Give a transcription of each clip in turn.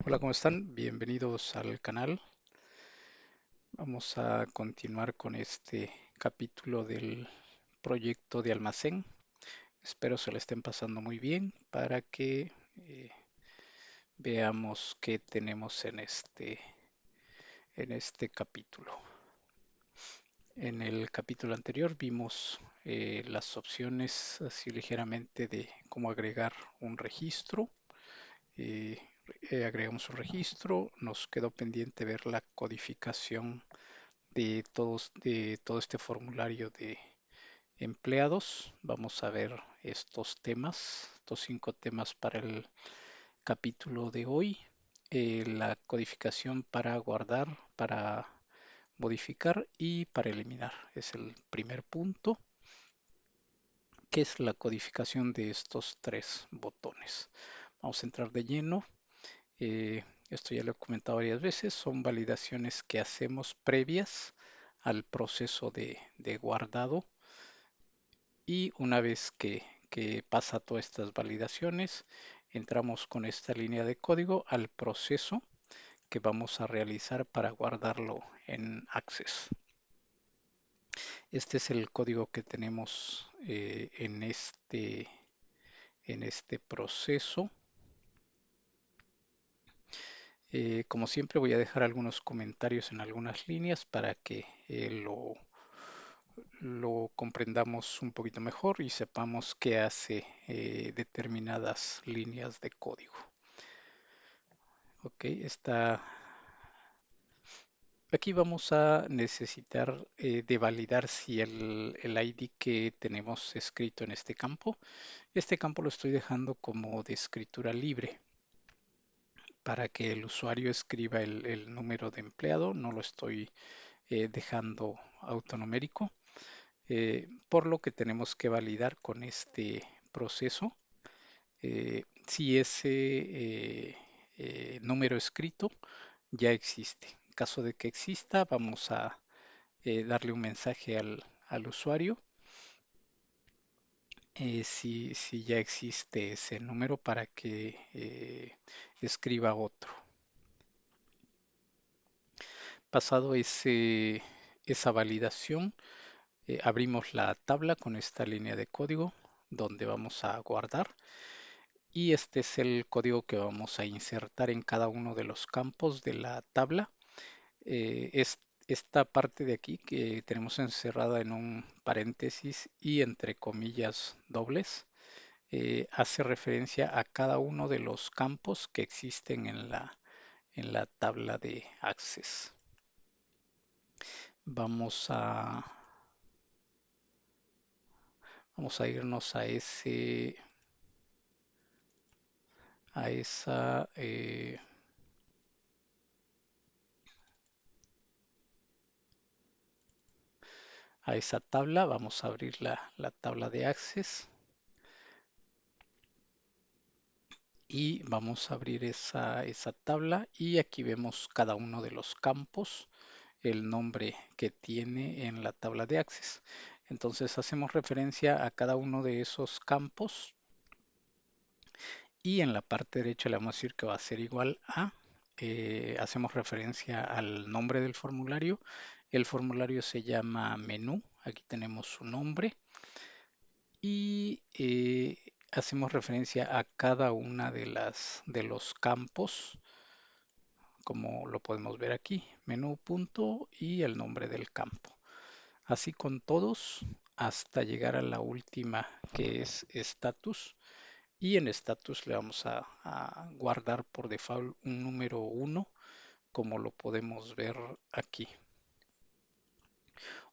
Hola, ¿cómo están? Bienvenidos al canal. Vamos a continuar con este capítulo del proyecto de almacén. Espero se le estén pasando muy bien para que veamos qué tenemos en este capítulo. En el capítulo anterior vimos las opciones así ligeramente de cómo agregar un registro. eh, Agregamos un registro, nos quedó pendiente ver la codificación de todo este formulario de empleados. Vamos a ver estos temas, estos 5 temas para el capítulo de hoy. La codificación para guardar, para modificar y para eliminar. Es el primer punto, que es la codificación de estos 3 botones. Vamos a entrar de lleno. Esto ya lo he comentado varias veces, son validaciones que hacemos previas al proceso de guardado, y una vez que pasa todas estas validaciones, entramos con esta línea de código al proceso que vamos a realizar para guardarlo en Access. Este es el código que tenemos en este proceso. Como siempre, voy a dejar algunos comentarios en algunas líneas para que lo comprendamos un poquito mejor y sepamos qué hace determinadas líneas de código. Ok, aquí vamos a necesitar de validar si el ID que tenemos escrito en este campo lo estoy dejando como de escritura libre para que el usuario escriba el número de empleado. No lo estoy dejando autonumérico, por lo que tenemos que validar con este proceso si ese número escrito ya existe. En caso de que exista, vamos a darle un mensaje al usuario si ya existe ese número para que escriba otro. Pasado esa validación, abrimos la tabla con esta línea de código donde vamos a guardar, y este es el código que vamos a insertar en cada uno de los campos de la tabla. Es esta parte de aquí que tenemos encerrada en un paréntesis y entre comillas dobles, hace referencia a cada uno de los campos que existen en la tabla de Access. Vamos a, vamos a irnos a esa, a esa tabla. Vamos a abrir la tabla de Access y vamos a abrir esa tabla, y aquí vemos cada uno de los campos, el nombre que tiene en la tabla de Access. Entonces hacemos referencia a cada uno de esos campos, y en la parte derecha le vamos a decir que va a ser igual a, hacemos referencia al nombre del formulario. El formulario se llama menú, aquí tenemos su nombre, y hacemos referencia a cada una de los campos, como lo podemos ver aquí, menú punto y el nombre del campo. Así con todos hasta llegar a la última, que es status, y en status le vamos a guardar por default un número 1, como lo podemos ver aquí.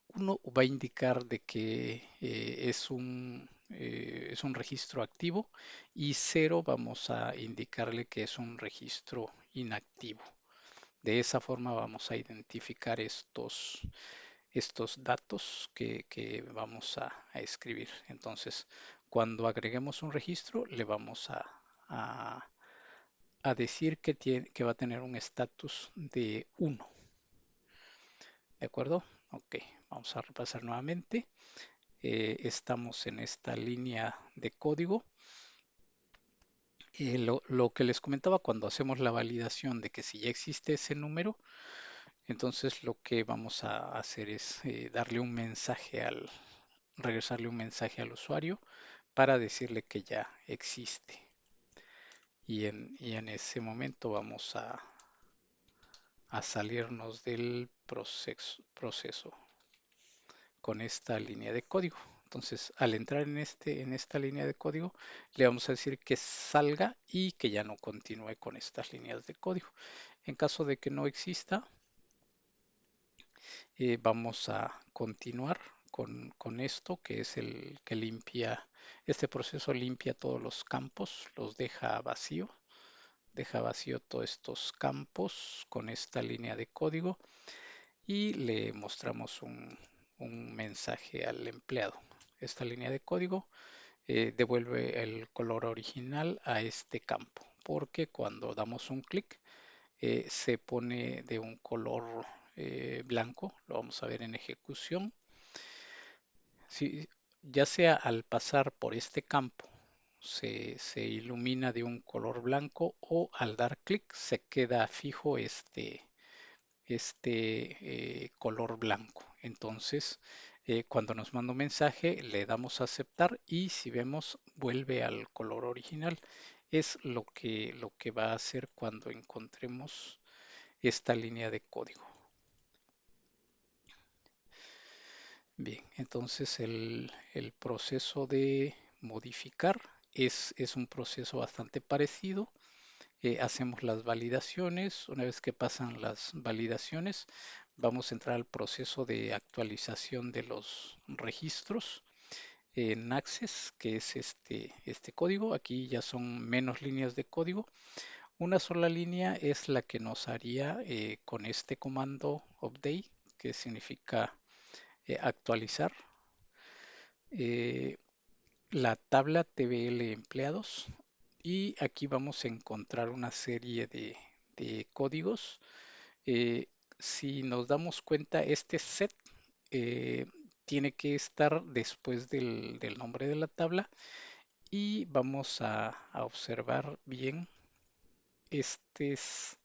1 va a indicar de que es un registro activo, y 0 vamos a indicarle que es un registro inactivo. De esa forma vamos a identificar estos datos que vamos a escribir. Entonces, cuando agreguemos un registro, le vamos a- a decir que va a tener un estatus de 1. ¿De acuerdo? Ok, vamos a repasar nuevamente. Estamos en esta línea de código. Lo que les comentaba cuando hacemos la validación de que si ya existe ese número, entonces lo que vamos a hacer es darle un mensaje regresarle un mensaje al usuario para decirle que ya existe. Y en ese momento vamos a salirnos del proceso con esta línea de código. Entonces, al entrar en esta línea de código, le vamos a decir que salga y que ya no continúe con estas líneas de código. En caso de que no exista, vamos a continuar con esto, que es el que limpia, este proceso limpia todos los campos, los deja vacío todos estos campos con esta línea de código y le mostramos un mensaje al empleado. Esta línea de código devuelve el color original a este campo, porque cuando damos un clic se pone de un color blanco, lo vamos a ver en ejecución. Si, ya sea al pasar por este campo se ilumina de un color blanco o al dar clic se queda fijo este color blanco. Entonces, cuando nos manda un mensaje, le damos a aceptar y si vemos, vuelve al color original. Es lo que va a hacer cuando encontremos esta línea de código. Bien, entonces el proceso de modificar es un proceso bastante parecido. Hacemos las validaciones. Una vez que pasan las validaciones, vamos a entrar al proceso de actualización de los registros en Access, que es este código. Aquí ya son menos líneas de código. Una sola línea es la que nos haría con este comando update, que significa actualizar eh, la tabla TBL empleados y aquí vamos a encontrar una serie de códigos. Eh, si nos damos cuenta, este set eh, tiene que estar después del nombre de la tabla y vamos a observar bien estes,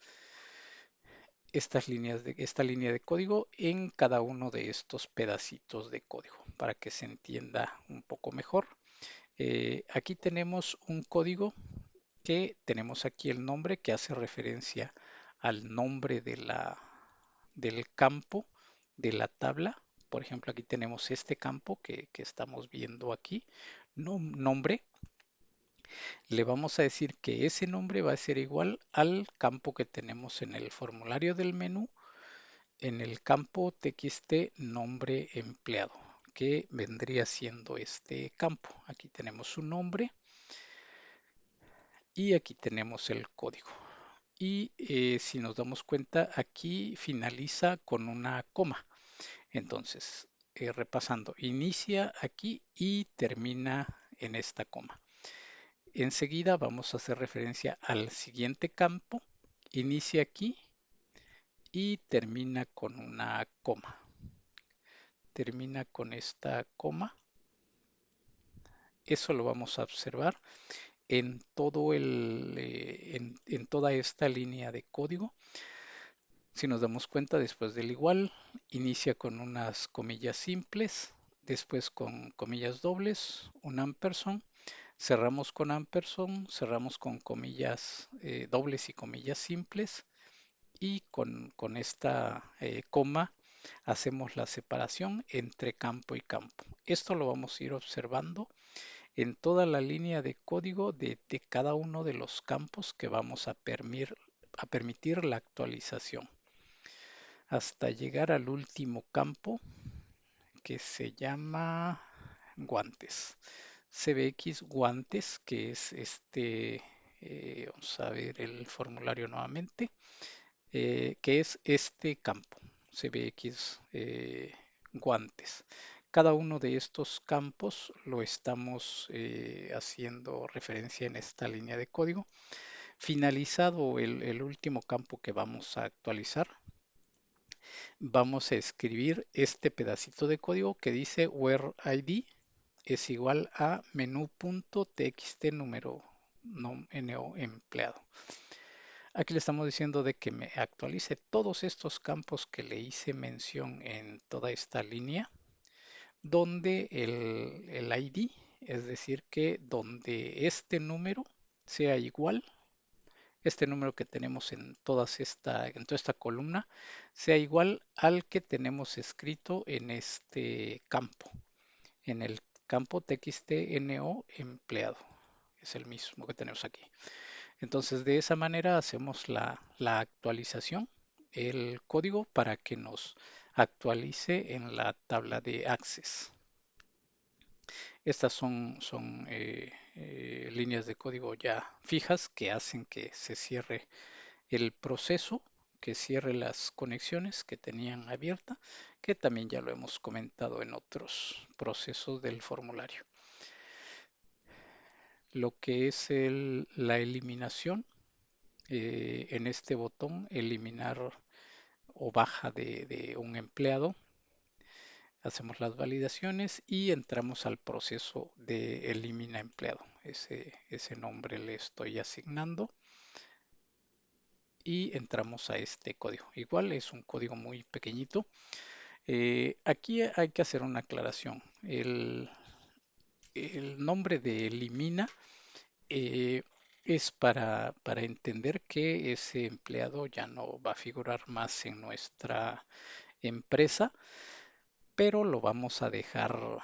esta línea de código en cada uno de estos pedacitos de código para que se entienda un poco mejor. Aquí tenemos un código que tenemos aquí el nombre que hace referencia al nombre del campo de la tabla. Por ejemplo, aquí tenemos este campo que estamos viendo aquí, nombre. Le vamos a decir que ese nombre va a ser igual al campo que tenemos en el formulario del menú, en el campo txt nombre empleado, que vendría siendo este campo. Aquí tenemos su nombre y aquí tenemos el código. Y si nos damos cuenta, aquí finaliza con una coma. Entonces, repasando, inicia aquí y termina en esta coma. Enseguida vamos a hacer referencia al siguiente campo, inicia aquí y termina con una coma. Termina con esta coma. Eso lo vamos a observar en toda esta línea de código. Si nos damos cuenta, después del igual, inicia con unas comillas simples, después con comillas dobles, un ampersand, cerramos con ampersand, cerramos con comillas dobles y comillas simples, y con esta coma hacemos la separación entre campo y campo. Esto lo vamos a ir observando en toda la línea de código de cada uno de los campos que vamos a permitir la actualización hasta llegar al último campo que se llama guantes. CBX guantes, que es vamos a ver el formulario nuevamente, que es este campo, CBX guantes. Cada uno de estos campos lo estamos haciendo referencia en esta línea de código. Finalizado el último campo que vamos a actualizar, vamos a escribir este pedacito de código que dice where ID es igual a menú.txt número NO empleado. Aquí le estamos diciendo de que me actualice todos estos campos que le hice mención en toda esta línea, donde el ID, es decir, que donde este número sea igual, este número que tenemos en toda esta columna, sea igual al que tenemos escrito en este campo, en el campo TXT-NO empleado. Es el mismo que tenemos aquí. Entonces, de esa manera hacemos la actualización, el código para que nos actualice en la tabla de Access. Estas son líneas de código ya fijas que hacen que se cierre el proceso, que cierre las conexiones que tenían abierta, que también ya lo hemos comentado en otros procesos del formulario. Lo que es la eliminación, en este botón, eliminar o baja de un empleado, hacemos las validaciones y entramos al proceso de elimina empleado. Ese nombre le estoy asignando y entramos a este código. Igual es un código muy pequeñito. Aquí hay que hacer una aclaración. El nombre de elimina eh, es para entender que ese empleado ya no va a figurar más en nuestra empresa, pero lo vamos a dejar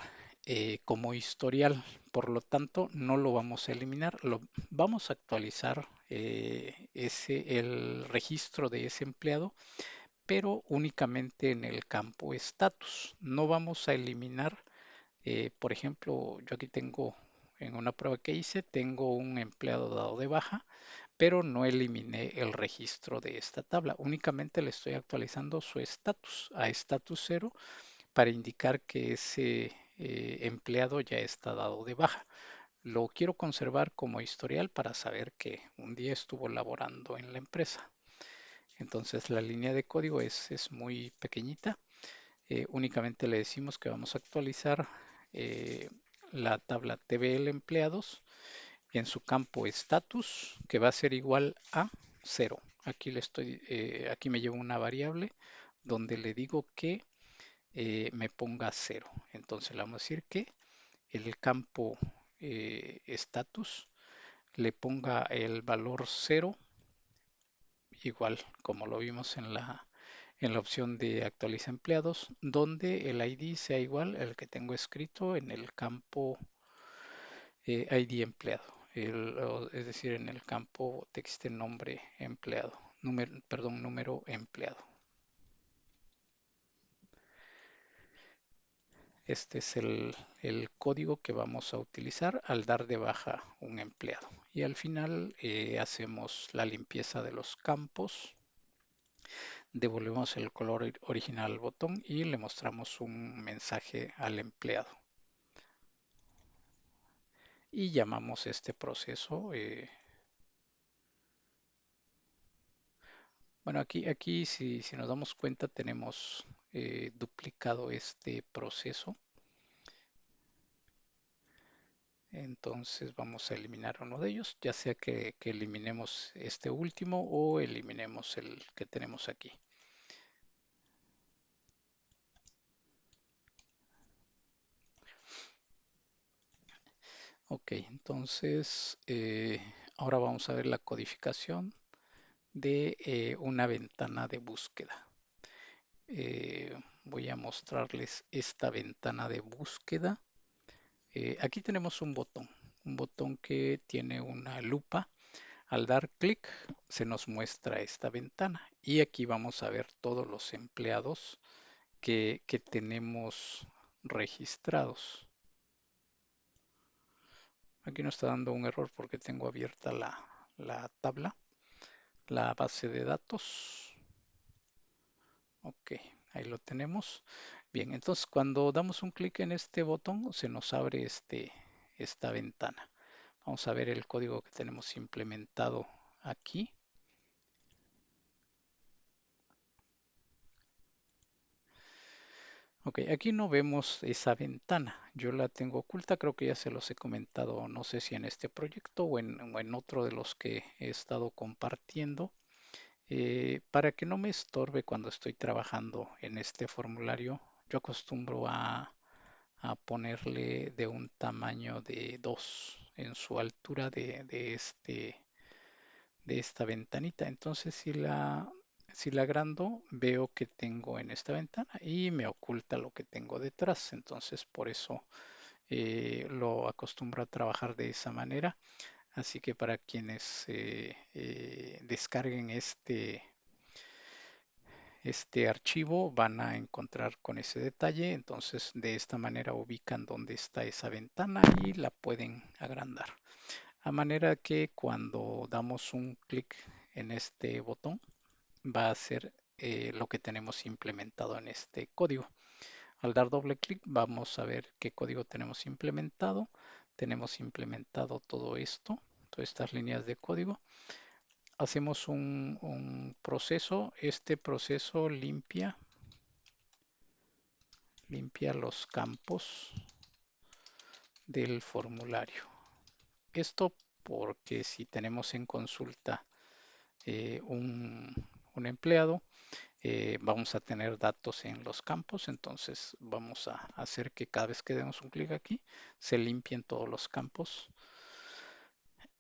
como historial. Por lo tanto, no lo vamos a eliminar, lo vamos a actualizar el registro de ese empleado, pero únicamente en el campo status. No vamos a eliminar, por ejemplo, yo aquí tengo en una prueba que hice, tengo un empleado dado de baja, pero no eliminé el registro de esta tabla. Únicamente le estoy actualizando su estatus a estatus 0 para indicar que ese empleado ya está dado de baja. Lo quiero conservar como historial para saber que un día estuvo laborando en la empresa. Entonces la línea de código es muy pequeñita. Únicamente le decimos que vamos a actualizar eh, la tabla TBL empleados en su campo status, que va a ser igual a 0. Aquí me llevo una variable donde le digo que me ponga 0. Entonces le vamos a decir que el campo status le ponga el valor 0, igual como lo vimos en la opción de actualiza empleados, donde el ID sea igual al que tengo escrito en el campo ID empleado, es decir, en el campo texto nombre empleado, número empleado. Este es el código que vamos a utilizar al dar de baja un empleado. Y al final hacemos la limpieza de los campos, devolvemos el color original al botón y le mostramos un mensaje al empleado. Y llamamos este proceso. Bueno, aquí si nos damos cuenta tenemos duplicado este proceso. Entonces vamos a eliminar uno de ellos, ya sea que eliminemos este último o eliminemos el que tenemos aquí. Ok, entonces ahora vamos a ver la codificación de una ventana de búsqueda. Voy a mostrarles esta ventana de búsqueda. Aquí tenemos un botón que tiene una lupa. Al dar clic se nos muestra esta ventana y aquí vamos a ver todos los empleados que tenemos registrados. Aquí nos está dando un error porque tengo abierta la tabla, la base de datos. Ok, ahí lo tenemos. Bien, entonces cuando damos un clic en este botón se nos abre esta ventana. Vamos a ver el código que tenemos implementado aquí. Ok, aquí no vemos esa ventana. Yo la tengo oculta, creo que ya se los he comentado, no sé si en este proyecto o en otro de los que he estado compartiendo. Para que no me estorbe cuando estoy trabajando en este formulario, yo acostumbro a ponerle de un tamaño de 2 en su altura de esta ventanita. Entonces, si la agrando, veo que tengo en esta ventana y me oculta lo que tengo detrás. Entonces, por eso lo acostumbro a trabajar de esa manera. Así que para quienes descarguen este archivo van a encontrar con ese detalle. Entonces, de esta manera ubican dónde está esa ventana y la pueden agrandar. A manera que cuando damos un clic en este botón, va a ser lo que tenemos implementado en este código. Al dar doble clic, vamos a ver qué código tenemos implementado. Tenemos implementado todo esto, todas estas líneas de código. Hacemos un proceso. Este proceso limpia los campos del formulario. Esto porque si tenemos en consulta eh, un, un empleado, vamos a tener datos en los campos, entonces vamos a hacer que cada vez que demos un clic aquí, se limpien todos los campos.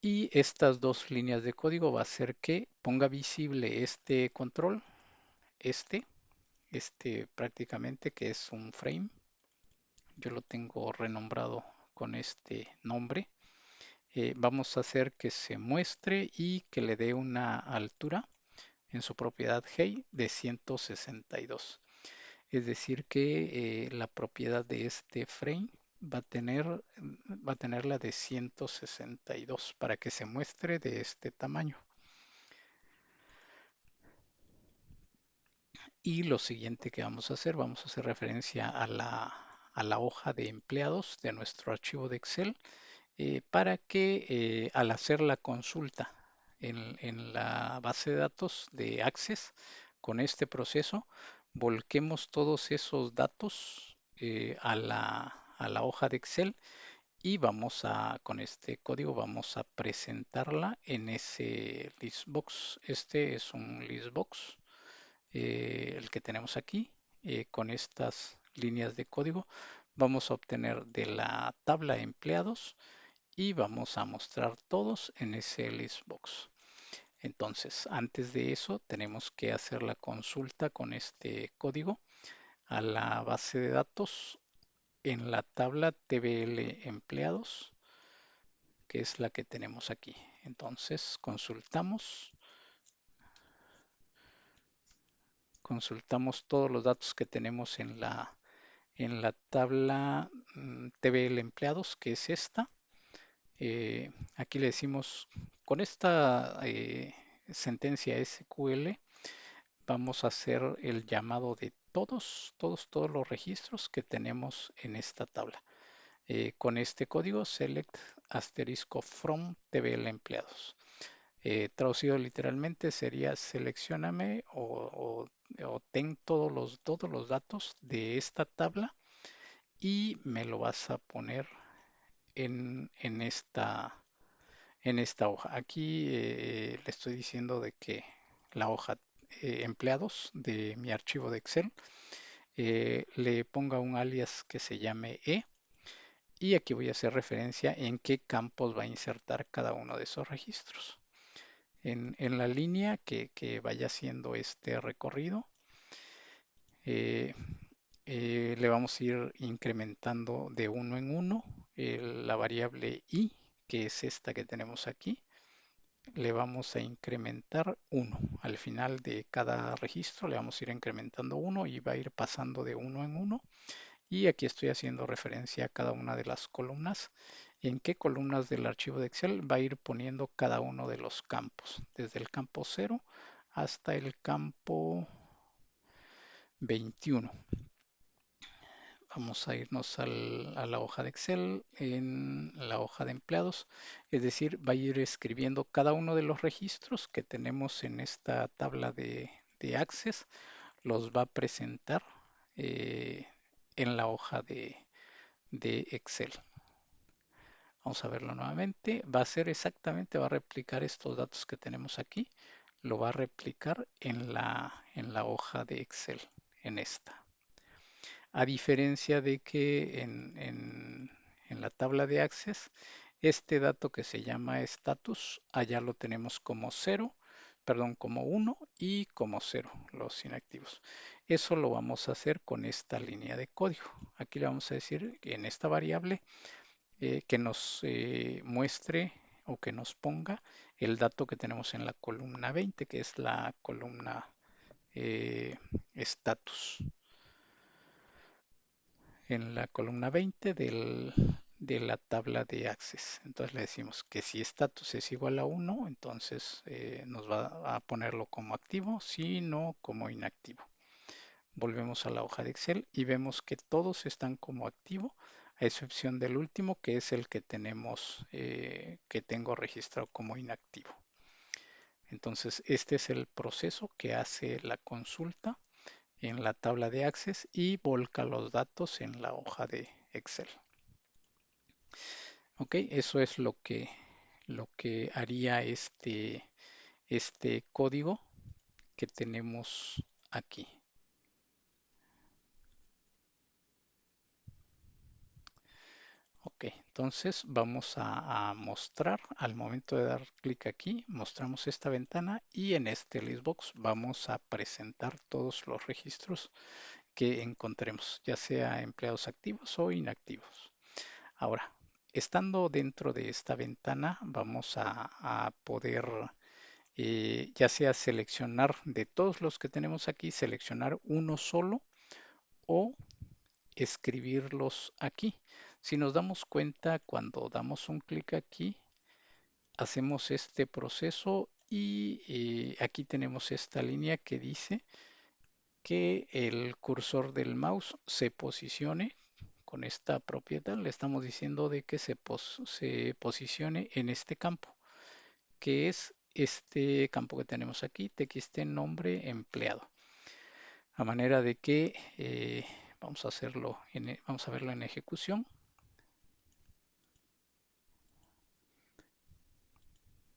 Y estas dos líneas de código va a hacer que ponga visible este control, este, este prácticamente que es un frame. Yo lo tengo renombrado con este nombre. Vamos a hacer que se muestre y que le dé una altura en su propiedad Hey de 162. Es decir, que la propiedad de este frame va a tener la de 162 para que se muestre de este tamaño. Y lo siguiente que vamos a hacer referencia a la hoja de empleados de nuestro archivo de Excel para que al hacer la consulta en la base de datos de Access con este proceso, volquemos todos esos datos a la hoja de Excel y con este código vamos a presentarla en ese listbox. Este es un listbox, el que tenemos aquí, con estas líneas de código. Vamos a obtener de la tabla empleados y vamos a mostrar todos en ese listbox. Entonces, antes de eso, tenemos que hacer la consulta con este código a la base de datos en la tabla TBL empleados, que es la que tenemos aquí. Entonces, consultamos todos los datos que tenemos en la tabla TBL empleados, que es esta. Aquí le decimos, con esta sentencia SQL, vamos a hacer el llamado de todos los registros que tenemos en esta tabla. Con este código, select asterisco from TBL empleados. Traducido literalmente sería seleccioname o ten todos los datos de esta tabla y me lo vas a poner en en esta hoja. Aquí le estoy diciendo de que la hoja empleados de mi archivo de Excel le ponga un alias que se llame E y aquí voy a hacer referencia en qué campos va a insertar cada uno de esos registros. En la línea que vaya haciendo este recorrido, eh, le vamos a ir incrementando de uno en uno la variable i, que es esta que tenemos aquí. Le vamos a incrementar uno. Al final de cada registro le vamos a ir incrementando uno y va a ir pasando de uno en uno. Y aquí estoy haciendo referencia a cada una de las columnas. En qué columnas del archivo de Excel va a ir poniendo cada uno de los campos. Desde el campo 0 hasta el campo 21. Vamos a irnos a la hoja de Excel, en la hoja de empleados, es decir, va a ir escribiendo cada uno de los registros que tenemos en esta tabla de Access, los va a presentar en la hoja de Excel. Vamos a verlo nuevamente. Va a ser exactamente, va a replicar estos datos que tenemos aquí. Lo va a replicar en la hoja de Excel, en esta. A diferencia de que en la tabla de Access, este dato que se llama status, allá lo tenemos como 0, perdón, como 1 y como 0, los inactivos. Eso lo vamos a hacer con esta línea de código. Aquí le vamos a decir que en esta variable que nos muestre o que nos ponga el dato que tenemos en la columna 20, que es la columna status. En la columna 20 de la tabla de Access. Entonces le decimos que si status es igual a 1, entonces nos va a ponerlo como activo, si no como inactivo. Volvemos a la hoja de Excel y vemos que todos están como activo, a excepción del último, que es el que tenemos, que tengo registrado como inactivo. Entonces, este es el proceso que hace la consulta en la tabla de Access y volca los datos en la hoja de Excel. Ok, eso es lo que haría este código que tenemos aquí. Ok, entonces vamos a mostrar, al momento de dar clic aquí, mostramos esta ventana y en este listbox vamos a presentar todos los registros que encontremos, ya sea empleados activos o inactivos. Ahora, estando dentro de esta ventana, vamos a poder ya sea seleccionar de todos los que tenemos aquí, seleccionar uno solo o escribirlos aquí. Si nos damos cuenta, cuando damos un clic aquí, hacemos este proceso y aquí tenemos esta línea que dice que el cursor del mouse se posicione con esta propiedad. Le estamos diciendo de que se posicione en este campo, que es este campo que tenemos aquí, txt nombre empleado. A manera de que vamos a hacerlo, vamos a verlo en ejecución.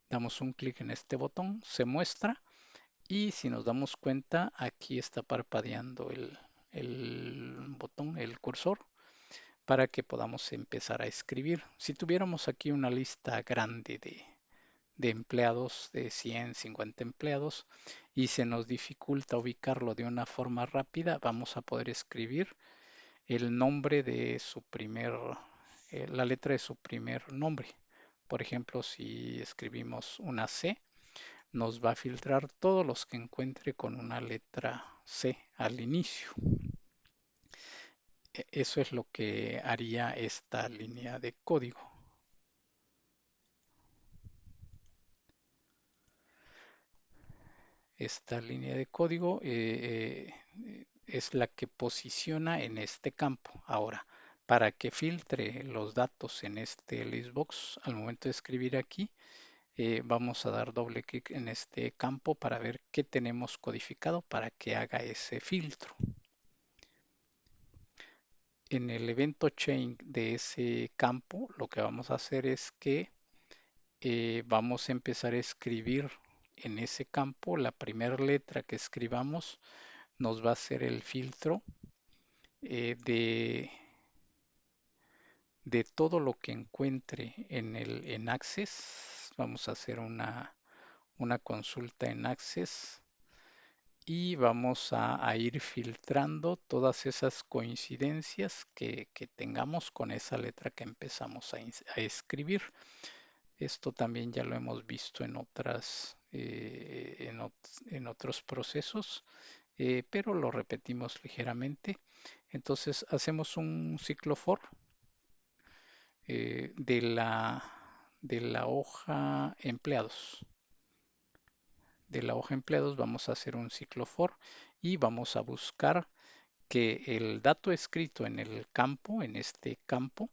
Damos un clic en este botón, se muestra y si nos damos cuenta, aquí está parpadeando el botón, el cursor, para que podamos empezar a escribir. Si tuviéramos aquí una lista grande de empleados, de 100, 50 empleados, y se nos dificulta ubicarlo de una forma rápida, vamos a poder escribir el nombre de su primer, la letra de su primer nombre. Por ejemplo, si escribimos una C, nos va a filtrar todos los que encuentre con una letra C al inicio. Eso es lo que haría esta línea de código. Esta línea de código es la que posiciona en este campo. Ahora, para que filtre los datos en este listbox, al momento de escribir aquí, vamos a dar doble clic en este campo para ver qué tenemos codificado para que haga ese filtro. En el evento chain de ese campo, lo que vamos a hacer es que vamos a empezar a escribir en ese campo la primera letra que escribamos nos va a hacer el filtro eh, de, de todo lo que encuentre en Access. Vamos a hacer una consulta en Access y vamos a ir filtrando todas esas coincidencias que tengamos con esa letra que empezamos a escribir. Esto también ya lo hemos visto en en otros procesos, pero lo repetimos ligeramente. Entonces hacemos un ciclo for de la hoja empleados. De la hoja empleados vamos a hacer un ciclo for y vamos a buscar que el dato escrito en el campo, en este campo,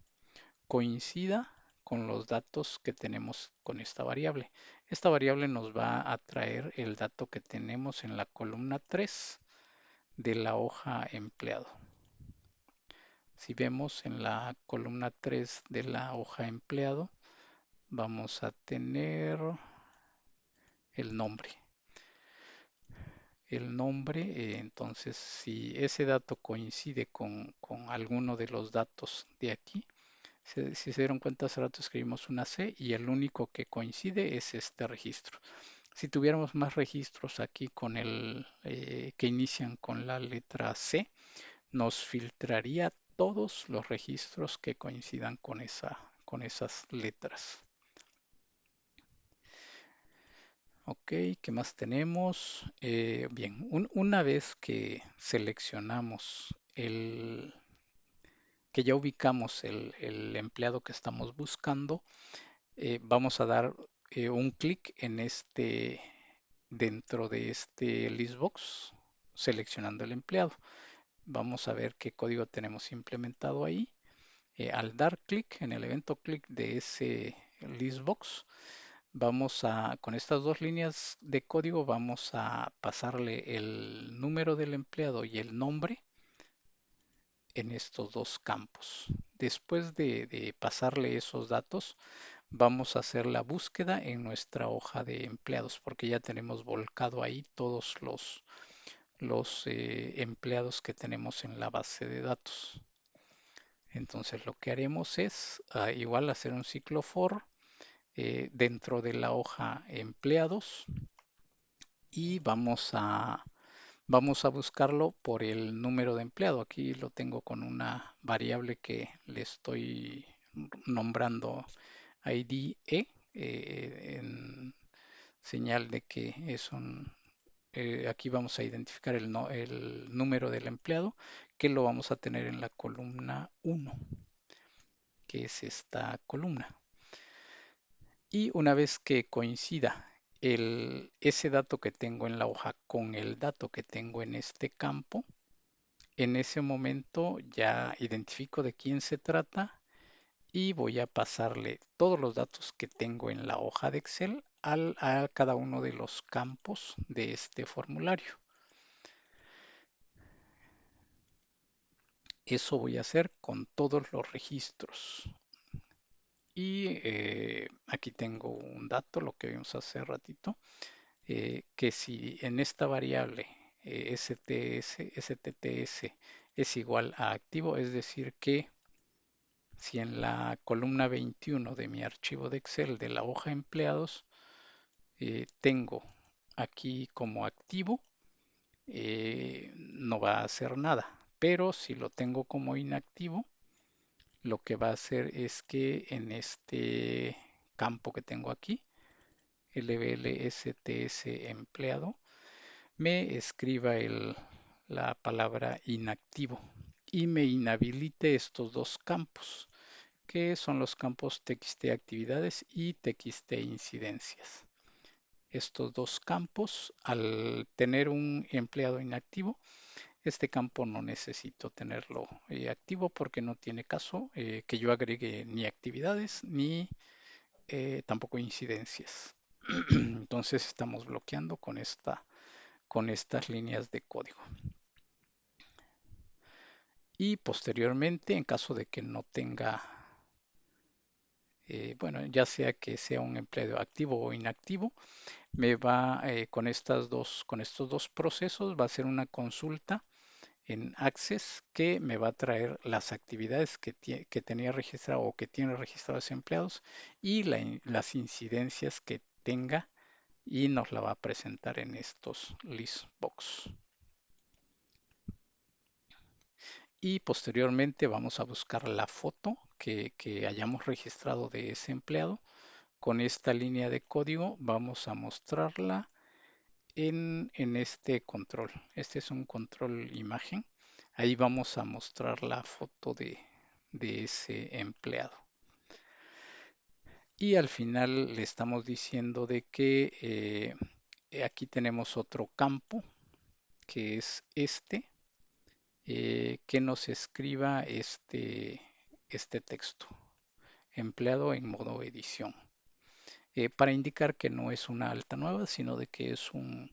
coincida con los datos que tenemos con esta variable. Esta variable nos va a traer el dato que tenemos en la columna 3 de la hoja empleado. Si vemos en la columna 3 de la hoja empleado, vamos a tener el nombre. El nombre, entonces, si ese dato coincide con alguno de los datos de aquí, si se dieron cuenta, hace rato escribimos una C y el único que coincide es este registro. Si tuviéramos más registros aquí con que inician con la letra C, nos filtraría todos los registros que coincidan con esas letras. Ok, ¿qué más tenemos? Bien, una vez que seleccionamos que ya ubicamos el empleado que estamos buscando, vamos a dar un clic en dentro de este listbox, seleccionando el empleado. Vamos a ver qué código tenemos implementado ahí. Al dar clic en el evento clic de ese listbox, con estas dos líneas de código, vamos a pasarle el número del empleado y el nombre en estos dos campos. Después de pasarle esos datos, vamos a hacer la búsqueda en nuestra hoja de empleados, porque ya tenemos volcado ahí todos los empleados que tenemos en la base de datos. Entonces lo que haremos es igual hacer un ciclo for dentro de la hoja empleados y vamos a buscarlo por el número de empleado. Aquí lo tengo con una variable que le estoy nombrando ID en señal de que aquí vamos a identificar el número del empleado que lo vamos a tener en la columna 1, que es esta columna. Y una vez que coincida ese dato que tengo en la hoja con el dato que tengo en este campo, en ese momento ya identifico de quién se trata y voy a pasarle todos los datos que tengo en la hoja de Excel a cada uno de los campos de este formulario. Eso voy a hacer con todos los registros. Y aquí tengo un dato, lo que vimos hace ratito, que si en esta variable STTS es igual a activo, es decir que si en la columna 21 de mi archivo de Excel de la hoja empleados tengo aquí como activo, no va a hacer nada. Pero si lo tengo como inactivo, lo que va a hacer es que en este campo que tengo aquí, LBLSTS empleado, me escriba la palabra inactivo y me inhabilite estos dos campos, que son los campos txt actividades y txt incidencias. Estos dos campos, al tener un empleado inactivo, este campo no necesito tenerlo activo porque no tiene caso que yo agregue ni actividades ni tampoco incidencias. Entonces estamos bloqueando con estas líneas de código. Y posteriormente, en caso de que no tenga, bueno, ya sea que sea un empleado activo o inactivo, me va con estos dos procesos, va a ser una consulta en Access que me va a traer las actividades que tenía registrado o que tiene registrados empleados y las incidencias que tenga y nos la va a presentar en estos listbox. Y posteriormente vamos a buscar la foto que hayamos registrado de ese empleado. Con esta línea de código vamos a mostrarla en este control. Este es un control imagen. Ahí vamos a mostrar la foto de ese empleado. Y al final le estamos diciendo de que aquí tenemos otro campo que es que nos escriba este texto, empleado en modo edición, para indicar que no es una alta nueva, sino de que es un,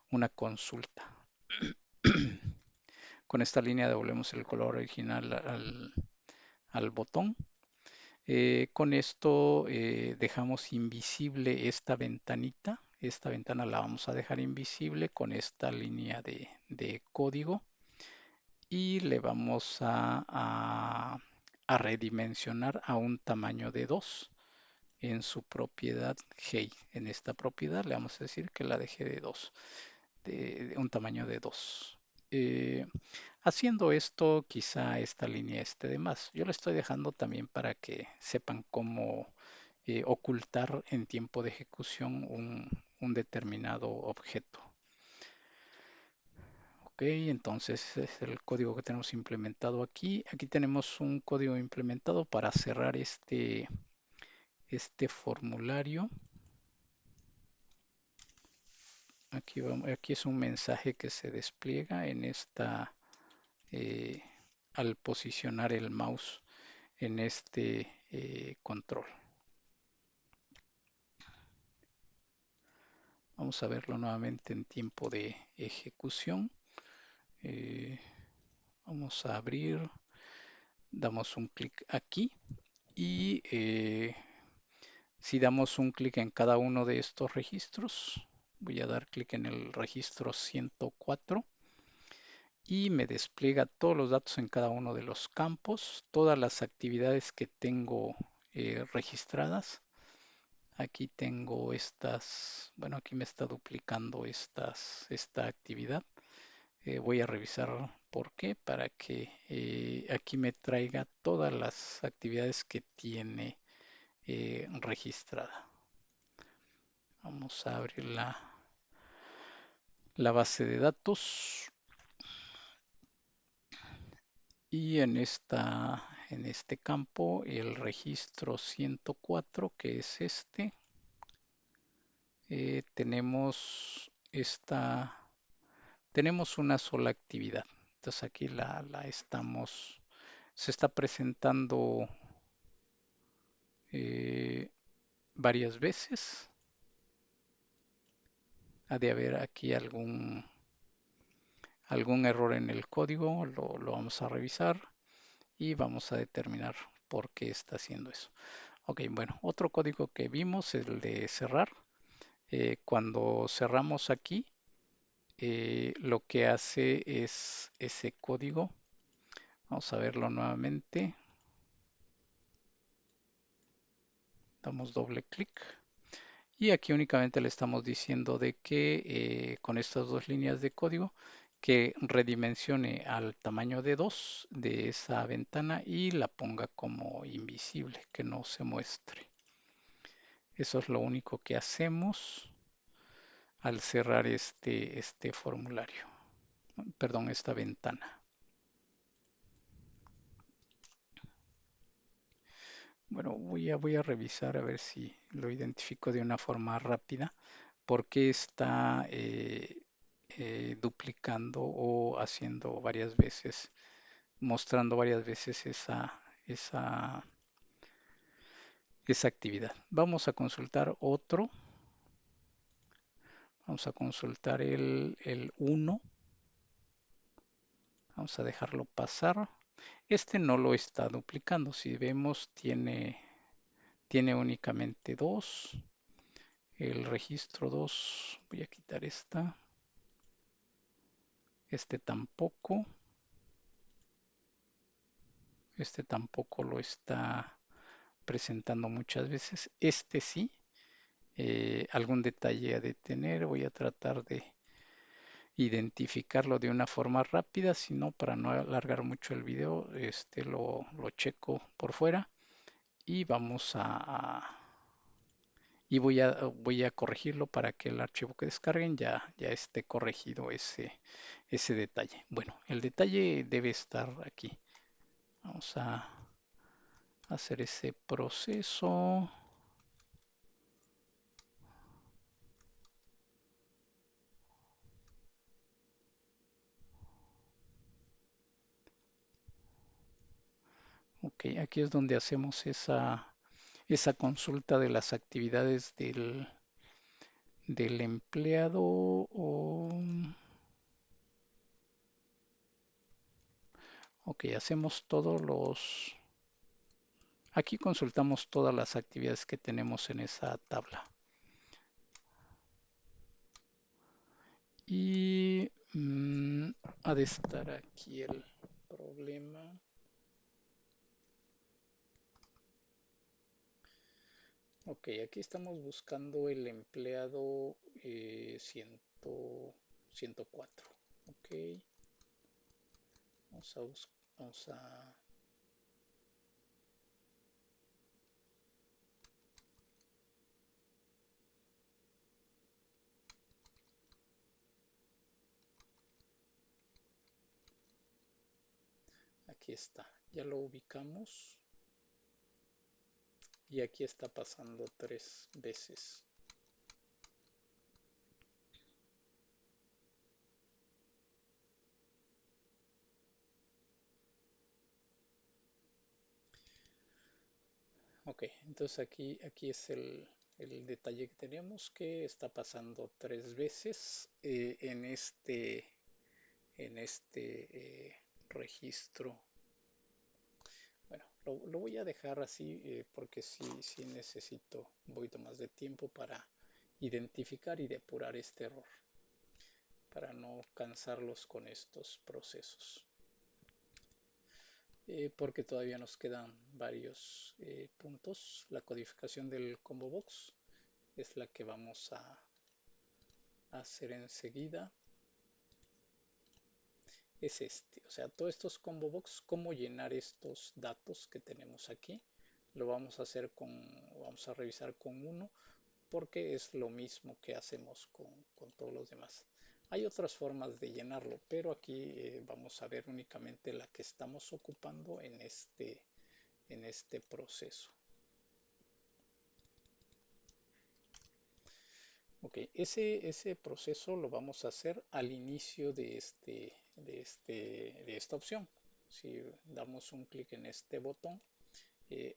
una consulta. Con esta línea devolvemos el color original al botón. Con esto dejamos invisible esta ventanita. Esta ventana la vamos a dejar invisible con esta línea de código y le vamos a redimensionar a un tamaño de 2 en su propiedad Hey. En esta propiedad le vamos a decir que la deje de 2, de un tamaño de 2. Haciendo esto, quizá esta línea esté de más. Yo la estoy dejando también para que sepan cómo ocultar en tiempo de ejecución un determinado objeto. Ok, entonces es el código que tenemos implementado aquí. Aquí tenemos un código implementado para cerrar este formulario. Aquí es un mensaje que se despliega en esta, eh, al posicionar el mouse en este control. Vamos a verlo nuevamente en tiempo de ejecución. Eh, Vamos a abrir, damos un clic aquí y si damos un clic en cada uno de estos registros, voy a dar clic en el registro 104 y me despliega todos los datos en cada uno de los campos, todas las actividades que tengo registradas. Aquí tengo estas, bueno, aquí me está duplicando esta actividad. Voy a revisar por qué, para que aquí me traiga todas las actividades que tiene registrada. Vamos a abrir la base de datos y en este campo el registro 104, que es este, tenemos una sola actividad. Entonces aquí se está presentando varias veces. Ha de haber aquí algún error en el código, lo vamos a revisar y vamos a determinar por qué está haciendo eso. Ok, bueno, otro código que vimos es el de cerrar. Cuando cerramos aquí, lo que hace es ese código. Vamos a verlo nuevamente. Damos doble clic. Y aquí únicamente le estamos diciendo de que con estas dos líneas de código que redimensione al tamaño de 2 de esa ventana y la ponga como invisible, que no se muestre. Eso es lo único que hacemos al cerrar este formulario, perdón, esta ventana. Bueno, voy a revisar a ver si lo identifico de una forma rápida, porque está duplicando o haciendo varias veces, mostrando varias veces esa actividad. Vamos a consultar otro. Vamos a consultar el 1. Vamos a dejarlo pasar. Este no lo está duplicando. Si vemos, tiene únicamente 2. El registro 2, voy a quitar esta. Este tampoco. Este tampoco lo está presentando muchas veces. Este sí. Algún detalle a detener. Voy a tratar de identificarlo de una forma rápida, si no, para no alargar mucho el video, lo checo por fuera y voy a corregirlo para que el archivo que descarguen ya esté corregido ese detalle. Bueno, el detalle debe estar aquí. Vamos a hacer ese proceso. Ok, aquí es donde hacemos esa consulta de las actividades del empleado. Ok, hacemos todos los... Aquí consultamos todas las actividades que tenemos en esa tabla. Y ha de estar aquí el problema. Ok, aquí estamos buscando el empleado 104. Ok, vamos a... Aquí está, ya lo ubicamos y aquí está pasando 3 veces. Ok, entonces aquí es el detalle que tenemos que está pasando 3 veces en este registro. Bueno, lo voy a dejar así porque sí necesito un poquito más de tiempo para identificar y depurar este error, para no cansarlos con estos procesos. Porque todavía nos quedan varios puntos. La codificación del combo box es la que vamos a hacer enseguida. Es este, o sea, todos estos combo box, cómo llenar estos datos que tenemos aquí, lo vamos a hacer vamos a revisar con uno, porque es lo mismo que hacemos con todos los demás. Hay otras formas de llenarlo, pero aquí vamos a ver únicamente la que estamos ocupando en este proceso. Ok, ese proceso lo vamos a hacer al inicio de esta opción. Si damos un clic en este botón,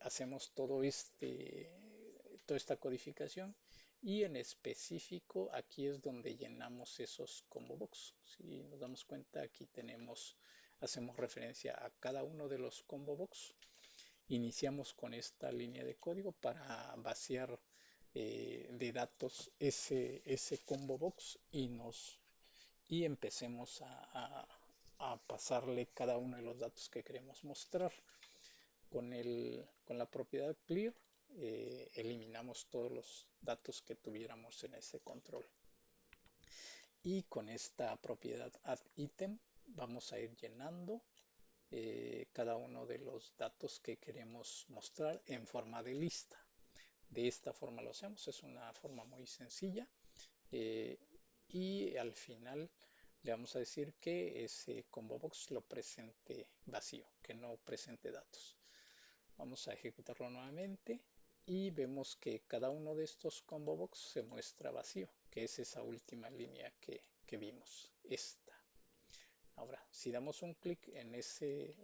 hacemos toda esta codificación y en específico aquí es donde llenamos esos combo box. Si nos damos cuenta, aquí hacemos referencia a cada uno de los combo box. Iniciamos con esta línea de código para vaciar de datos ese combo box y empecemos a pasarle cada uno de los datos que queremos mostrar. Con la propiedad clear eliminamos todos los datos que tuviéramos en ese control. Y con esta propiedad add item vamos a ir llenando cada uno de los datos que queremos mostrar en forma de lista. De esta forma lo hacemos, es una forma muy sencilla. eh, y al final le vamos a decir que ese combo box lo presente vacío, que no presente datos. Vamos a ejecutarlo nuevamente y vemos que cada uno de estos combo box se muestra vacío, que es esa última línea que vimos, esta. Ahora, si damos un clic en este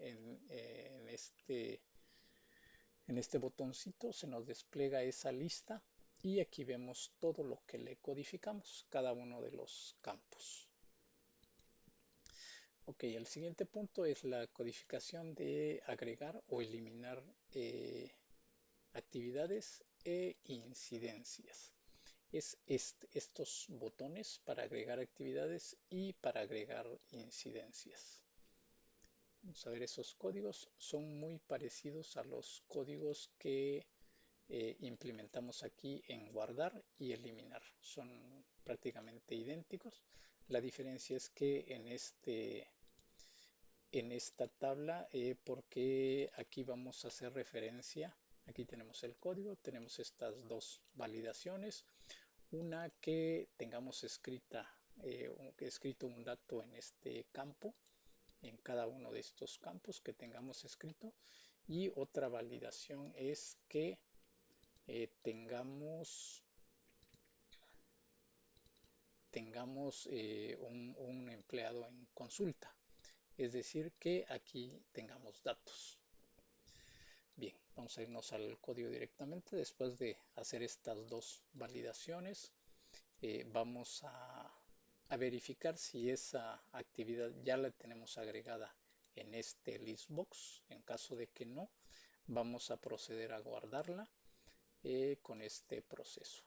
botoncito, se nos despliega esa lista y aquí vemos todo lo que le codificamos, cada uno de los campos. Ok, el siguiente punto es la codificación de agregar o eliminar actividades e incidencias. Es estos botones para agregar actividades y para agregar incidencias. Vamos a ver, esos códigos son muy parecidos a los códigos que implementamos aquí en guardar y eliminar. Son prácticamente idénticos. La diferencia es que en esta tabla, porque aquí vamos a hacer referencia, aquí tenemos el código, tenemos estas dos validaciones, una que tengamos escrito un dato en este campo, en cada uno de estos campos que tengamos escrito, y otra validación es que tengamos un empleado en consulta, es decir, que aquí tengamos datos. Bien, vamos a irnos al código directamente. Después de hacer estas dos validaciones, vamos a verificar si esa actividad ya la tenemos agregada en este listbox. En caso de que no, vamos a proceder a guardarla con este proceso.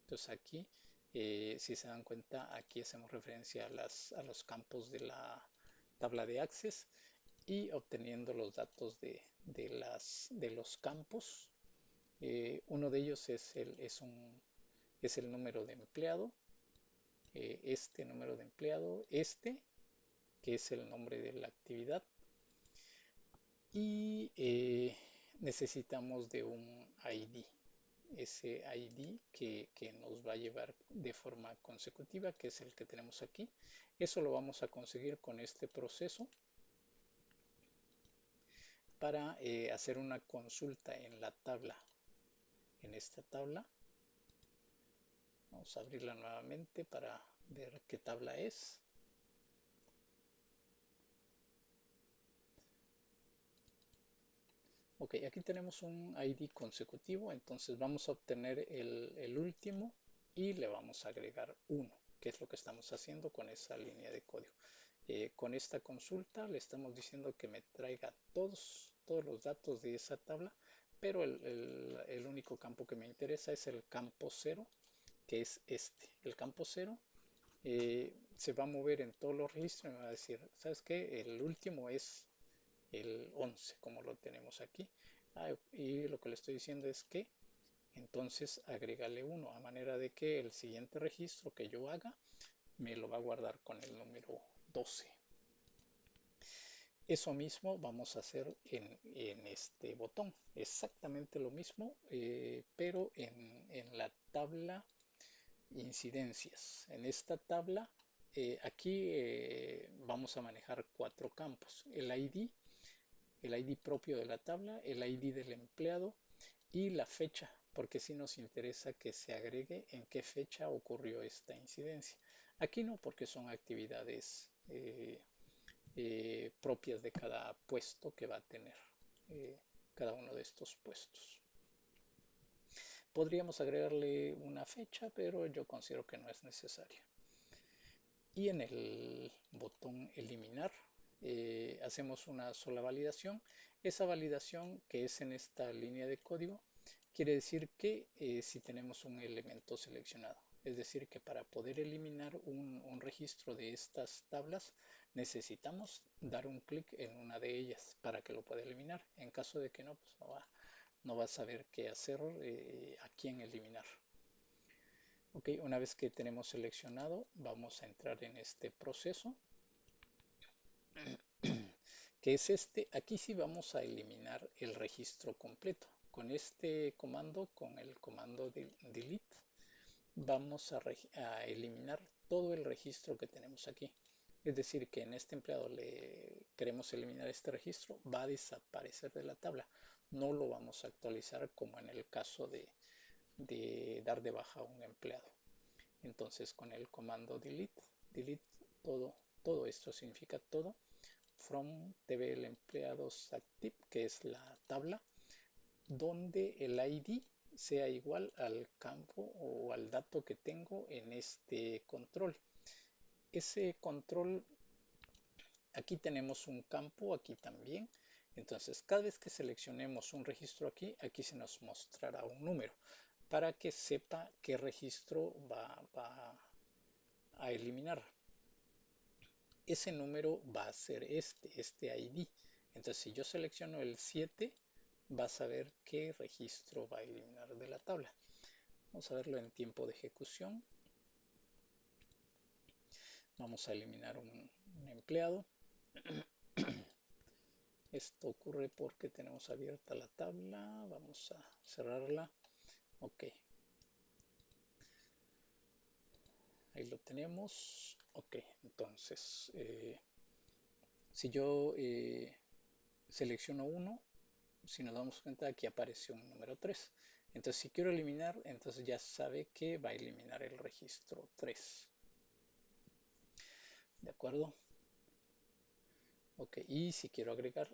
Entonces aquí, si se dan cuenta, aquí hacemos referencia a los campos de la tabla de Access y obteniendo los datos de los campos. Uno de ellos es el número de empleado, este número de empleado, que es el nombre de la actividad, y necesitamos de un ID, ese ID que nos va a llevar de forma consecutiva, que es el que tenemos aquí. Eso lo vamos a conseguir con este proceso para hacer una consulta en la tabla, en esta tabla. Vamos a abrirla nuevamente para ver qué tabla es. Ok, aquí tenemos un ID consecutivo, entonces vamos a obtener el último y le vamos a agregar 1, que es lo que estamos haciendo con esa línea de código. Con esta consulta le estamos diciendo que me traiga todos los datos de esa tabla, pero el único campo que me interesa es el campo 0, que es este. El campo 0 se va a mover en todos los registros y me va a decir, ¿sabes qué? El último es el 11, como lo tenemos aquí. Y lo que le estoy diciendo es que entonces agrégale 1, a manera de que el siguiente registro que yo haga me lo va a guardar con el número 12. Eso mismo vamos a hacer en este botón, exactamente lo mismo, pero en la tabla incidencias. En esta tabla, aquí vamos a manejar 4 campos: el ID propio de la tabla, el ID del empleado y la fecha, porque si nos interesa que se agregue en qué fecha ocurrió esta incidencia. Aquí no, porque son actividades propias de cada puesto que va a tener cada uno de estos puestos. Podríamos agregarle una fecha, pero yo considero que no es necesario. Y en el botón eliminar hacemos una sola validación. Esa validación, que es en esta línea de código, quiere decir que si tenemos un elemento seleccionado, es decir, que para poder eliminar un registro de estas tablas necesitamos dar un clic en una de ellas para que lo pueda eliminar. En caso de que no, pues no va a saber qué hacer, a quién eliminar. Ok, una vez que tenemos seleccionado, vamos a entrar en este proceso, que es este. Aquí sí vamos a eliminar el registro completo. Con este comando, con el comando de delete, vamos a eliminar todo el registro que tenemos aquí. Es decir, que en este empleado le queremos eliminar este registro, va a desaparecer de la tabla. No lo vamos a actualizar como en el caso de dar de baja a un empleado. Entonces con el comando delete todo esto significa todo, from tbl empleados active, que es la tabla, donde el ID sea igual al campo o al dato que tengo en este control. Ese control, aquí tenemos un campo, aquí también. Entonces, cada vez que seleccionemos un registro aquí, aquí se nos mostrará un número para que sepa qué registro va a eliminar. Ese número va a ser este ID. Entonces, si yo selecciono el 7, va a saber qué registro va a eliminar de la tabla. Vamos a verlo en tiempo de ejecución. Vamos a eliminar un empleado. Esto ocurre porque tenemos abierta la tabla. Vamos a cerrarla. Ok. Ahí lo tenemos. Ok, entonces, si yo selecciono uno, si nos damos cuenta, aquí aparece un número 3. Entonces, si quiero eliminar, entonces ya sabe que va a eliminar el registro 3. ¿De acuerdo? Ok, y si quiero agregar,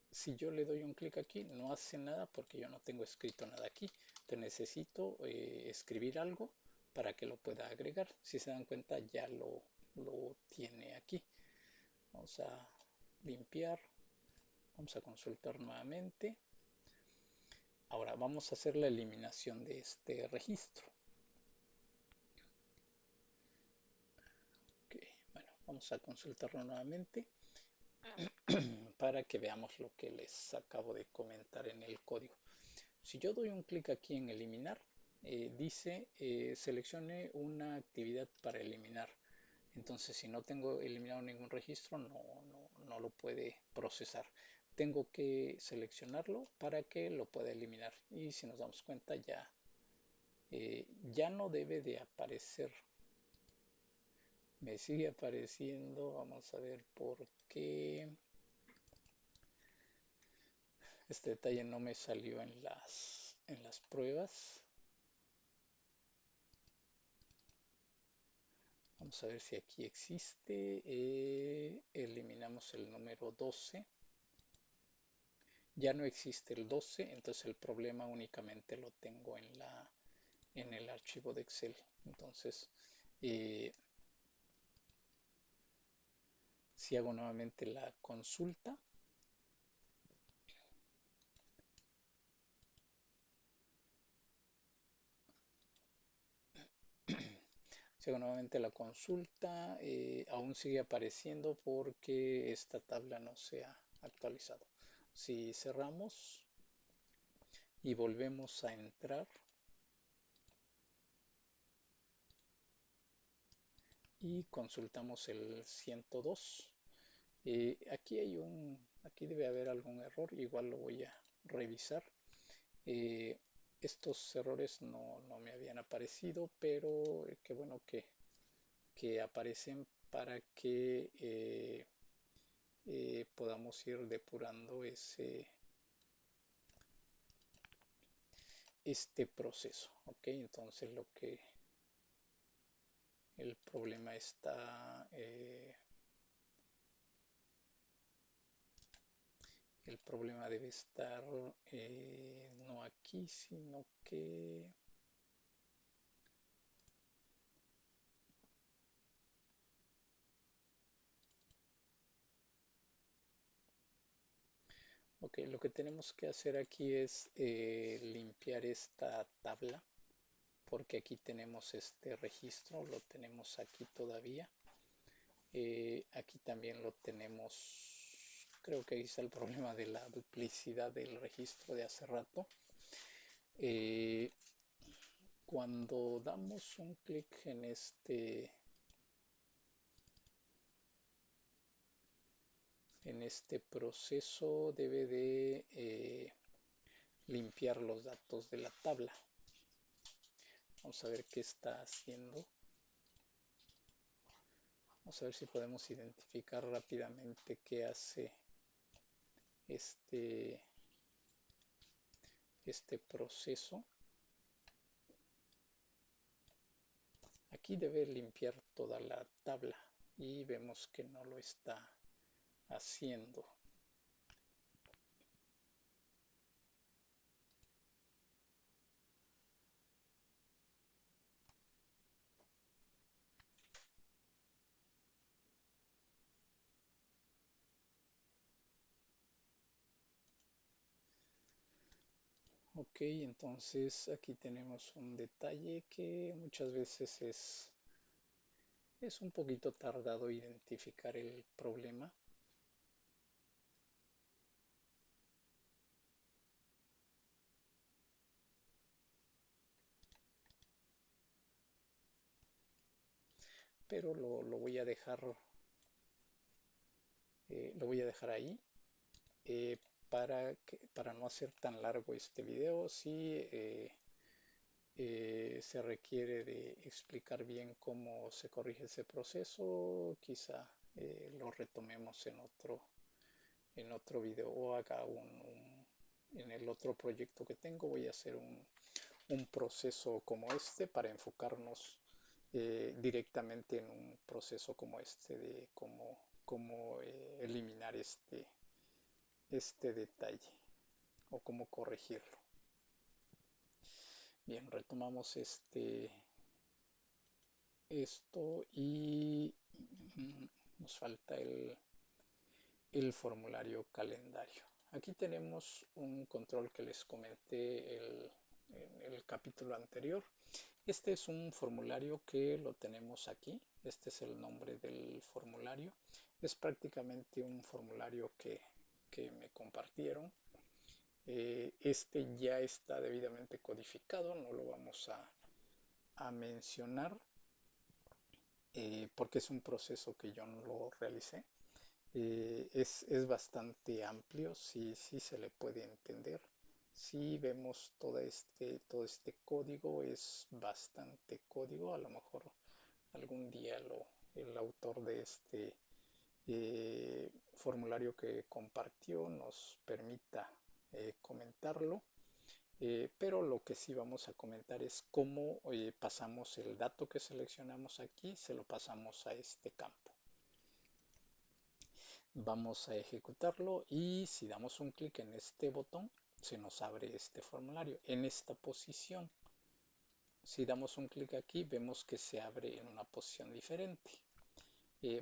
si yo le doy un clic aquí, no hace nada porque yo no tengo escrito nada aquí. Entonces necesito escribir algo para que lo pueda agregar. Si se dan cuenta, ya lo tiene aquí. Vamos a limpiar, vamos a consultar nuevamente. Ahora vamos a hacer la eliminación de este registro. Ok, bueno, vamos a consultarlo nuevamente para que veamos lo que les acabo de comentar en el código. Si yo doy un clic aquí en eliminar, dice seleccione una actividad para eliminar. Entonces, si no tengo eliminado ningún registro, no lo puede procesar. Tengo que seleccionarlo para que lo pueda eliminar. Y si nos damos cuenta, ya no debe de aparecer. Me sigue apareciendo. Vamos a ver por qué. Este detalle no me salió en las pruebas. Vamos a ver si aquí existe. Eliminamos el número 12. Ya no existe el 12, entonces el problema únicamente lo tengo en el archivo de Excel. Entonces, eh, si hago nuevamente la consulta, si hago nuevamente la consulta, aún sigue apareciendo porque esta tabla no se ha actualizado. Si cerramos y volvemos a entrar y consultamos el 102, aquí debe haber algún error, igual lo voy a revisar. Eh, Estos errores no me habían aparecido, pero qué bueno que aparecen para que podamos ir depurando este proceso. Ok, entonces el problema está, el problema debe estar no aquí, sino que, ok, lo que tenemos que hacer aquí es limpiar esta tabla porque aquí tenemos este registro, lo tenemos aquí todavía. Aquí también lo tenemos, creo que ahí está el problema de la duplicidad del registro de hace rato. Eh, Cuando damos un clic en este proceso debe de limpiar los datos de la tabla. Vamos a ver qué está haciendo. Vamos a ver si podemos identificar rápidamente qué hace este, este proceso. Aquí debe limpiar toda la tabla y vemos que no lo está haciendo. Ok, entonces aquí tenemos un detalle que muchas veces es un poquito tardado identificar el problema. Pero lo voy a dejar, lo voy a dejar ahí eh, para no hacer tan largo este video. Si se requiere de explicar bien cómo se corrige ese proceso, quizá lo retomemos en otro video o haga en el otro proyecto que tengo voy a hacer un proceso como este para enfocarnos directamente en un proceso como este de cómo eliminar este detalle o cómo corregirlo. Bien, retomamos esto y nos falta el formulario calendario. Aquí tenemos un control que les comenté en el capítulo anterior. Este es un formulario que lo tenemos aquí. Este es el nombre del formulario. Es prácticamente un formulario que me compartieron. Este ya está debidamente codificado, no lo vamos a mencionar porque es un proceso que yo no lo realicé. Es bastante amplio, sí, sí se le puede entender. Si vemos todo este código, es bastante código. A lo mejor algún día el autor de este formulario que compartió nos permita comentarlo. Pero lo que sí vamos a comentar es cómo pasamos el dato que seleccionamos aquí, se lo pasamos a este campo. Vamos a ejecutarlo y si damos un clic en este botón, se nos abre este formulario en esta posición. Si damos un clic aquí, vemos que se abre en una posición diferente.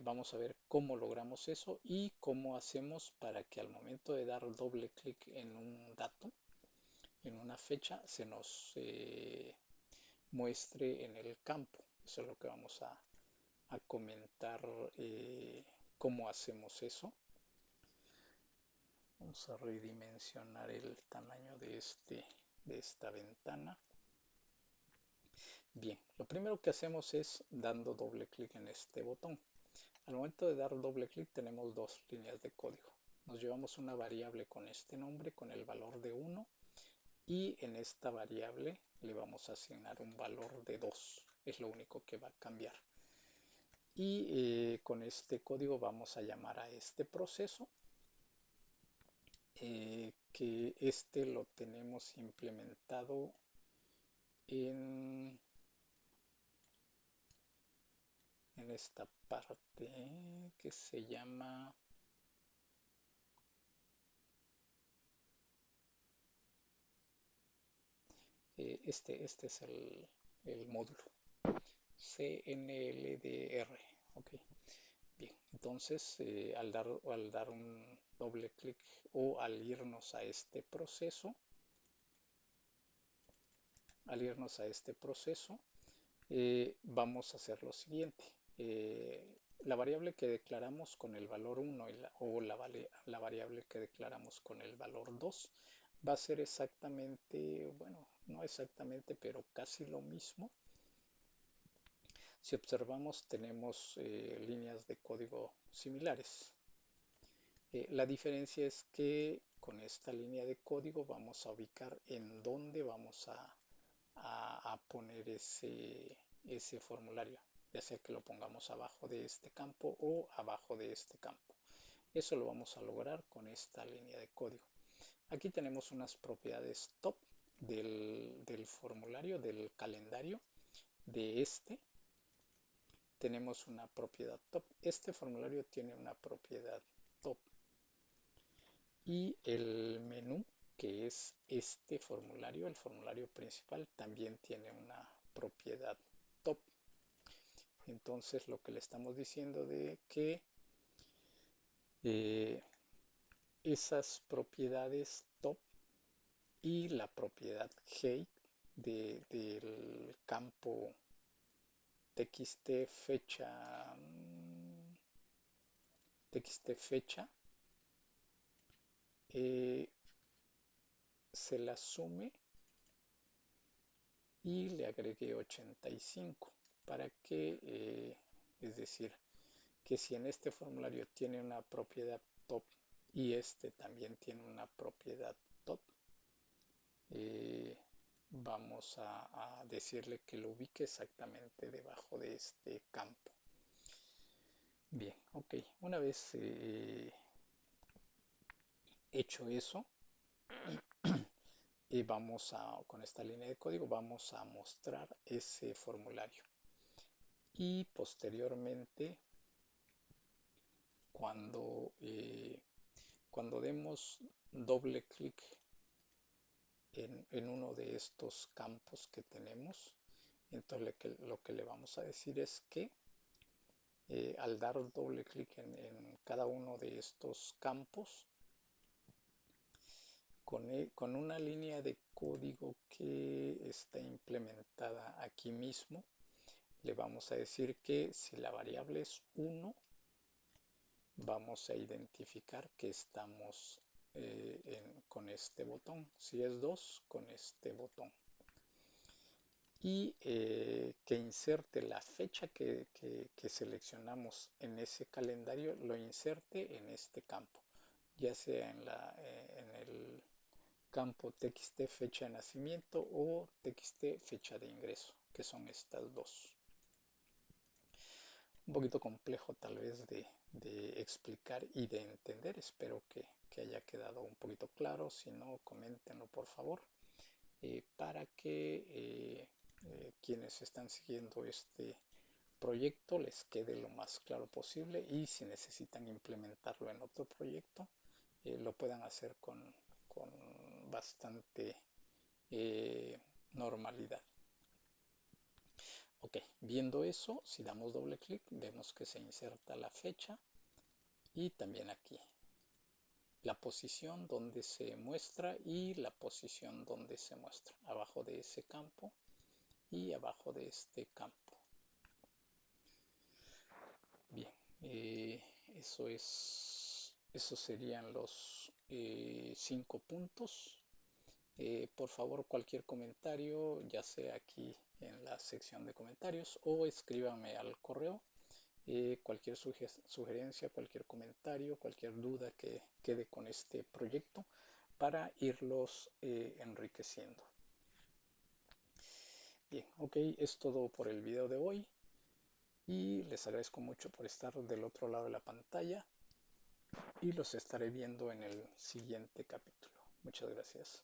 Vamos a ver cómo logramos eso y cómo hacemos para que al momento de dar doble clic en un dato, en una fecha, se nos muestre en el campo. Eso es lo que vamos a comentar, cómo hacemos eso. Vamos a redimensionar el tamaño de esta ventana. Bien, lo primero que hacemos es dando doble clic en este botón. Al momento de dar doble clic tenemos dos líneas de código. Nos llevamos una variable con este nombre, con el valor de 1, y en esta variable le vamos a asignar un valor de 2. Es lo único que va a cambiar. Y con este código vamos a llamar a este proceso, que este lo tenemos implementado en, en esta parte que se llama este es el módulo CNLDR. Ok, bien, entonces al dar un doble clic o al irnos a este proceso, vamos a hacer lo siguiente. La variable que declaramos con el valor 1 la variable que declaramos con el valor 2 va a ser exactamente, bueno, no exactamente, pero casi lo mismo. Si observamos, tenemos líneas de código similares. La diferencia es que con esta línea de código vamos a ubicar en dónde vamos a poner ese formulario, ya sea que lo pongamos abajo de este campo o abajo de este campo. Eso lo vamos a lograr con esta línea de código. Aquí tenemos unas propiedades top del formulario, del calendario de este. Tenemos una propiedad top. Este formulario tiene una propiedad top. Y el menú, que es este formulario, el formulario principal, también tiene una propiedad top. Entonces lo que le estamos diciendo de que eh, esas propiedades top y la propiedad height del campo txt fecha, txt fecha, eh, se la sume y le agregué 85 para que, es decir, que si en este formulario tiene una propiedad top y este también tiene una propiedad top, eh, vamos a decirle que lo ubique exactamente debajo de este campo. Bien, ok, una vez hecho eso, y con esta línea de código, vamos a mostrar ese formulario. Y posteriormente, cuando, cuando demos doble clic en uno de estos campos que tenemos, entonces lo que le vamos a decir es que Al dar doble clic en cada uno de estos campos, con una línea de código que está implementada aquí mismo, le vamos a decir que si la variable es 1, vamos a identificar que estamos con este botón. Si es 2, con este botón. Y que inserte la fecha que seleccionamos en ese calendario, lo inserte en este campo, ya sea en el campo txt fecha de nacimiento o txt fecha de ingreso, que son estas dos. Un poquito complejo tal vez de explicar y de entender. Espero que haya quedado un poquito claro. Si no, coméntenlo por favor, para que quienes están siguiendo este proyecto les quede lo más claro posible, y si necesitan implementarlo en otro proyecto, lo puedan hacer con bastante eh, normalidad. Ok, viendo eso, si damos doble clic, vemos que se inserta la fecha y también aquí la posición donde se muestra y la posición donde se muestra, abajo de ese campo y abajo de este campo. Bien, esos serían los 5 puntos. Por favor, cualquier comentario, ya sea aquí en la sección de comentarios o escríbanme al correo. Cualquier sugerencia, cualquier comentario, cualquier duda que quede con este proyecto para irlos enriqueciendo. Bien, ok, es todo por el video de hoy y les agradezco mucho por estar del otro lado de la pantalla y los estaré viendo en el siguiente capítulo. Muchas gracias.